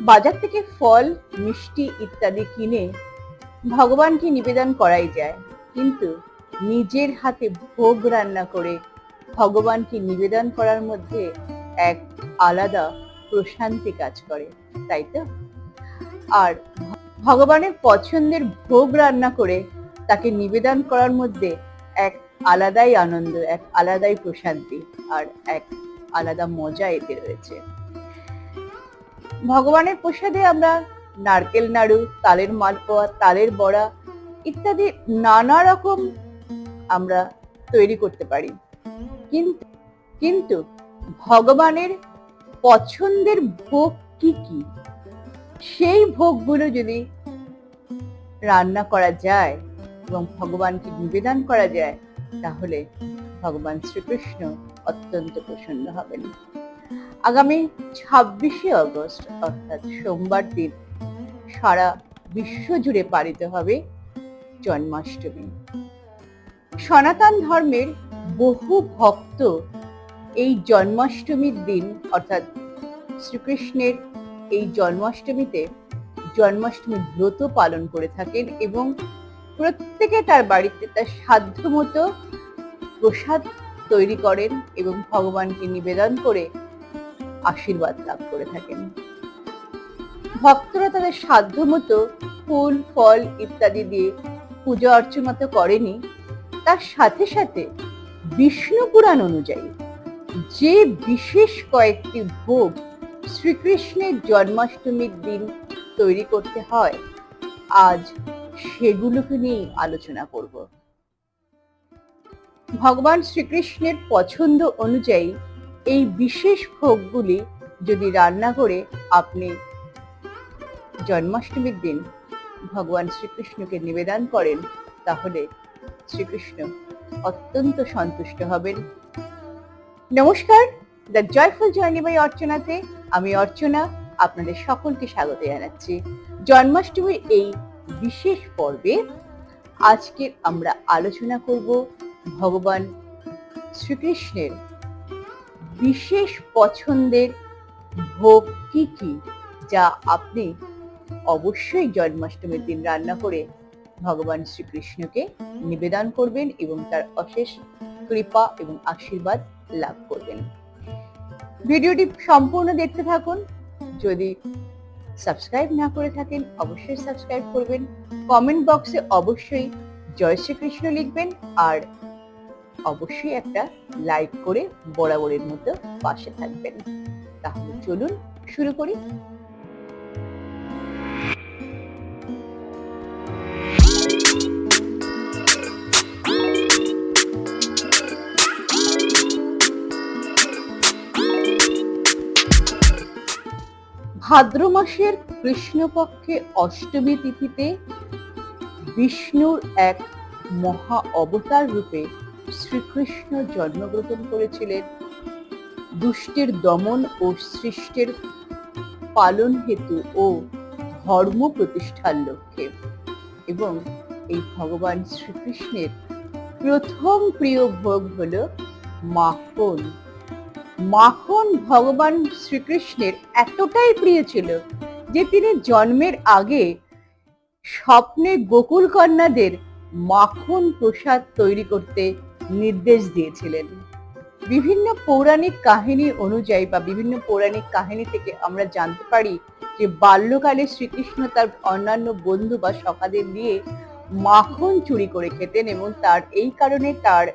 বাজার থেকে ফল, মিষ্টি ইত্যাদি কিনে ভগবানকে নিবেদন করাই যায়, কিন্তু নিজের হাতে ভোগ রান্না করে ভগবানকে নিবেদন করার মধ্যে এক আলাদা প্রশান্তি কাজ করে, তাই তো? আর ভগবানের পছন্দের ভোগ রান্না করে তাকে নিবেদন করার মধ্যে এক আলাদাই আনন্দ, এক আলাদাই প্রশান্তি আর এক আলাদা মজা এতে রয়েছে। ভগবানের প্রসাদে আমরা নারকেল নাড়ু, তালের মালপোয়া, তালের বড়া ইত্যাদি নানা রকম আমরা তৈরি করতে পারি, কিন্তু কিন্তু ভগবানের পছন্দের ভোগ কি কি, সেই ভোগগুলো যদি রান্না করা যায় এবং ভগবানকে নিবেদন করা যায়, তাহলে ভগবান শ্রীকৃষ্ণ অত্যন্ত প্রসন্ন হবেন। আগামী 26শে অগস্ট অর্থাৎ সোমবার দিন সারা বিশ্ব জুড়ে পালিত হবে জন্মাষ্টমী। সনাতন ধর্মের বহু ভক্ত এই জন্মাষ্টমীর দিন অর্থাৎ শ্রীকৃষ্ণের এই জন্মাষ্টমীতে জন্মাষ্টমীর ব্রত পালন করে থাকেন এবং প্রত্যেকে তার বাড়িতে তার সাধ্যমতো প্রসাদ তৈরি করেন এবং ভগবানকে নিবেদন করে আশীর্বাদ লাভ করে থাকেন। ভক্তরা তাদের সাধ্যমতো ফুল, ফল ইত্যাদি দিয়ে পূজা অর্চনা তো করেনি, তার সাথে সাথে বিষ্ণু পুরাণ অনুযায়ী যে বিশেষ কয়েকটি ভোগ শ্রীকৃষ্ণের জন্মাষ্টমীর দিন তৈরি করতে হয়, আজ সেগুলোকে নিয়ে আলোচনা করব। ভগবান শ্রীকৃষ্ণের পছন্দ অনুযায়ী এই বিশেষ ভোগগুলি যদি রান্না করে আপনি জন্মাষ্টমীর দিন ভগবান শ্রীকৃষ্ণকে নিবেদন করেন, তাহলে শ্রীকৃষ্ণ অত্যন্ত সন্তুষ্ট হবেন। নমস্কার, দ্য জয়ফুল জার্নি বাই অর্চনাতে আমি অর্চনা আপনাদের সকলকে স্বাগত জানাচ্ছি। জন্মাষ্টমীর এই বিশেষ পর্বে আজকে আমরা আলোচনা করব ভগবান শ্রীকৃষ্ণের বিশেষ পছন্দের ভোগ কি কি, যা আপনি অবশ্যই জন্মাষ্টমীর দিন রান্না করে ভগবান শ্রীকৃষ্ণকে নিবেদন করবেন এবং তার অশেষ কৃপা এবং আশীর্বাদ লাভ করবেন। ভিডিওটি সম্পূর্ণ দেখতে থাকুন। যদি সাবস্ক্রাইব না করে থাকেন অবশ্যই সাবস্ক্রাইব করবেন। কমেন্ট বক্সে অবশ্যই জয় শ্রীকৃষ্ণ লিখবেন আর অবশ্যই একটা লাইক করে বরাবরের মতো পাশে থাকবেন। তাহলে চলুন শুরু করি। ভাদ্র মাসের কৃষ্ণপক্ষে অষ্টমী তিথিতে বিষ্ণুর এক মহা অবতার রূপে শ্রীকৃষ্ণ জন্মগ্রহণ করেছিলেন দুষ্টের দমন ও সৃষ্টের পালন হেতু ও ধর্ম প্রতিষ্ঠার লক্ষ্যে। এবং এই ভগবান শ্রীকৃষ্ণের প্রথম প্রিয় ভোগ হল মাখন। মাখন ভগবান শ্রীকৃষ্ণের এতটাই প্রিয় ছিল যে তিনি জন্মের আগে স্বপ্নে গোকুল কন্যাদের মাখন প্রসাদ তৈরি করতে নির্দেশ দিয়েছিলেন। বিভিন্ন পৌরাণিক কাহিনী অনুযায়ী বা বিভিন্ন পৌরাণিক কাহিনী থেকে আমরা জানতে পারি যে বাল্যকালে শ্রীকৃষ্ণ তার অন্যান্য বন্ধু বা সখাদের নিয়ে মাখন চুরি করে খেতেন এবং তার এই কারণে তার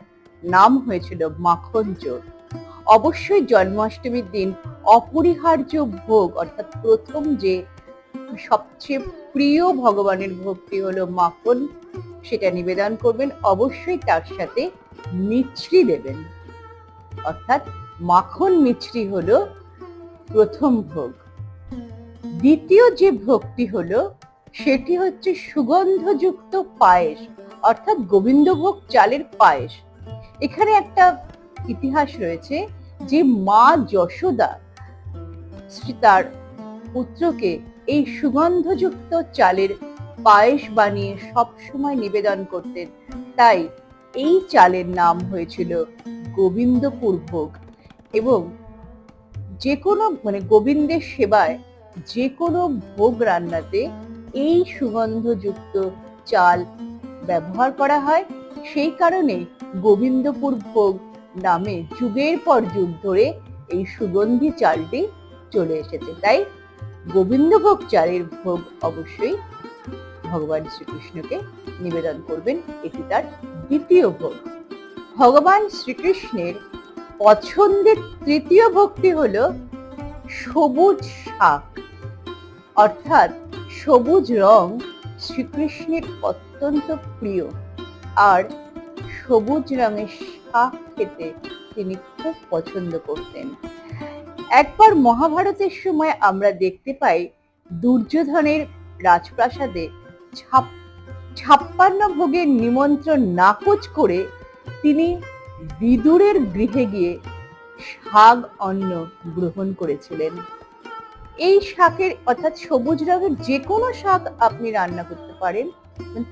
নাম হয়েছিল মাখন চোর। অবশ্যই জন্মাষ্টমীর দিন অপরিহার্য ভোগ অর্থাৎ প্রথম যে সবচেয়ে প্রিয় ভগবানের ভোগটি হলো মাখন, সেটা নিবেদন করবেন। অবশ্যই তার সাথে মিছরি দেবেন, অর্থাৎ মাখন মিছরি হলো প্রথম ভোগ। দ্বিতীয় যে ভোগটি হলো সেটি হচ্ছে সুগন্ধযুক্ত পায়েস অর্থাৎ গোবিন্দভোগ চালের পায়েস। এখানে একটা ইতিহাস রয়েছে যে মা যশোদা তার পুত্রকে এই সুগন্ধযুক্ত চালের পায়েস বানিয়ে সবসময় নিবেদন করতেন, তাই এই চালের নাম হয়েছিল গোবিন্দপুর ভোগ। এবং যে কোনো গোবিন্দের সেবায় যে কোনো ভোগ রান্নাতে এই সুগন্ধযুক্ত চাল ব্যবহার করা হয়। সেই কারণে গোবিন্দপুর ভোগ নামে যুগের পর যুগ ধরে এই সুগন্ধি চালটি চলে এসেছে। তাই গোবিন্দভোগ চালের ভোগ অবশ্যই ভগবান শ্রীকৃষ্ণকে নিবেদন করবেন, এটি তার দ্বিতীয় ভোগ। ভগবান শ্রীকৃষ্ণের পছন্দের তৃতীয় ভোগটি হলো সবুজ শাক, অর্থাৎ সবুজ রং শ্রীকৃষ্ণের অত্যন্ত প্রিয়। আর সবুজ রঙের শাক খেতে তিনি খুব পছন্দ করতেন। একবার মহাভারতের সময় আমরা দেখতে পাই দুর্যোধনের রাজপ্রাসাদে 56 ভোগের নিমন্ত্রণ নাকচ করে তিনি বিদুরের গৃহে গিয়ে শাক অন্ন গ্রহণ করেছিলেন। এই শাকের অর্থাৎ সবুজ রঙের যে কোনো শাক আপনি রান্না করতে পারেন,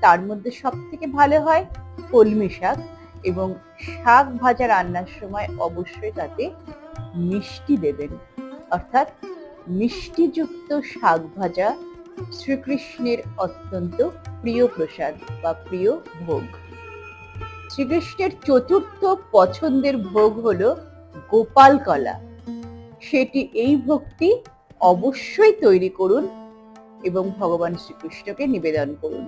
তার মধ্যে সব থেকে ভালো হয় কলমি শাক। এবং শাক ভাজা রান্নার সময় অবশ্যই তাতে মিষ্টি দেবেন, অর্থাৎ মিষ্টিযুক্ত শাক ভাজা শ্রীকৃষ্ণের অত্যন্ত প্রিয় প্রসাদ বা প্রিয় ভোগ। শ্রীকৃষ্ণের চতুর্থ পছন্দের ভোগ হলো গোপাল কলা। সেটি এই ভোগটি অবশ্যই তৈরি করুন এবং ভগবান শ্রীকৃষ্ণকে নিবেদন করুন।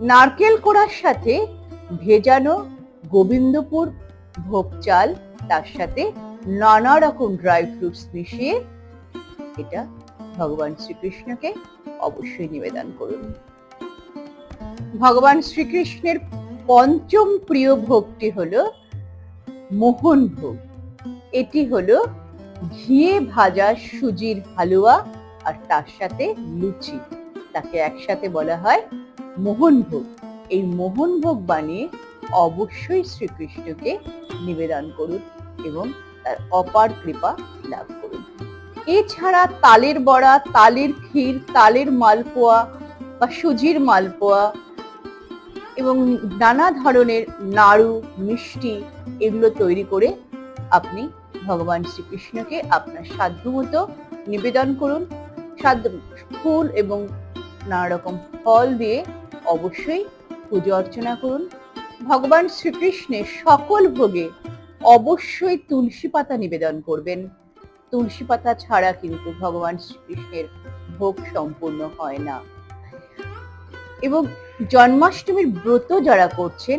নারকেল কোড়ার সাথে ভেজানো গোবিন্দপুর ভোগ চাল, তার সাথে নানা রকম ড্রাই ফ্রুটস মিশিয়ে এটা ভগবান শ্রীকৃষ্ণকে অবশ্যই নিবেদন করুন। ভগবান শ্রীকৃষ্ণের পঞ্চম প্রিয় ভোগটি হলো মোহন ভোগ। এটি হলো ঘিয়ে ভাজা সুজির হালুয়া আর তার সাথে লুচি, তাকে একসাথে বলা হয় মোহন ভোগ। এই মোহন ভোগ বানিয়ে অবশ্যই শ্রীকৃষ্ণকে নিবেদন করুন এবং তার অপার কৃপা লাভ করুন। এছাড়া তালের বড়া, তালের ক্ষীর, তালের মালপোয়া বা সুজির মালপোয়া এবং নানা ধরনের নাড়ু, মিষ্টি এগুলো তৈরি করে আপনি ভগবান শ্রীকৃষ্ণকে আপনার সাধ্যমতো নিবেদন করুন। ফুল এবং নানা রকম ফল দিয়ে অবশ্যই পুজো অর্চনা করুন। ভগবান শ্রীকৃষ্ণের সকল ভোগে অবশ্যই তুলসী পাতা নিবেদন করবেন। তুলসী পাতা ছাড়া কিন্তু ভগবান শ্রীকৃষ্ণের ভোগ সম্পূর্ণ হয় না। এবং জন্মাষ্টমীর ব্রত যারা করছেন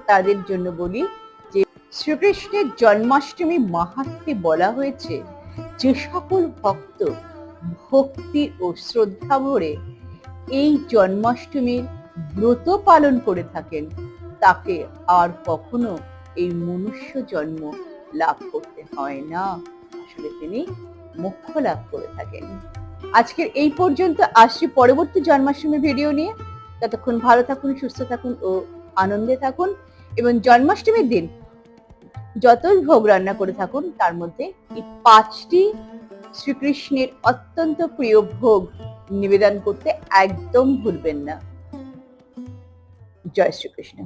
তাদের জন্য বলি যে শ্রীকৃষ্ণের জন্মাষ্টমী মাহাত্ম্যে বলা হয়েছে, যে সকল ভক্ত ভক্তি ও শ্রদ্ধা ভরে এই জন্মাষ্টমীর ব্রত পালন করে থাকেন তাকে আর কখনো এই মনুষ্য জন্ম লাভ করতে হয় না, আসলে তিনি মোক্ষ লাভ করে থাকেন। আজকের এই পর্যন্ত, আসছি পরবর্তী জন্মাষ্টমী ভিডিও নিয়ে। ততক্ষণ ভালো থাকুন, সুস্থ থাকুন ও আনন্দে থাকুন। এবং জন্মাষ্টমীর দিন যতই ভোগ রান্না করে থাকুন তার মধ্যে এই 5টি শ্রীকৃষ্ণের অত্যন্ত প্রিয় ভোগ নিবেদন করতে একদম ভুলবেন না। জয় শ্রীকৃষ্ণ।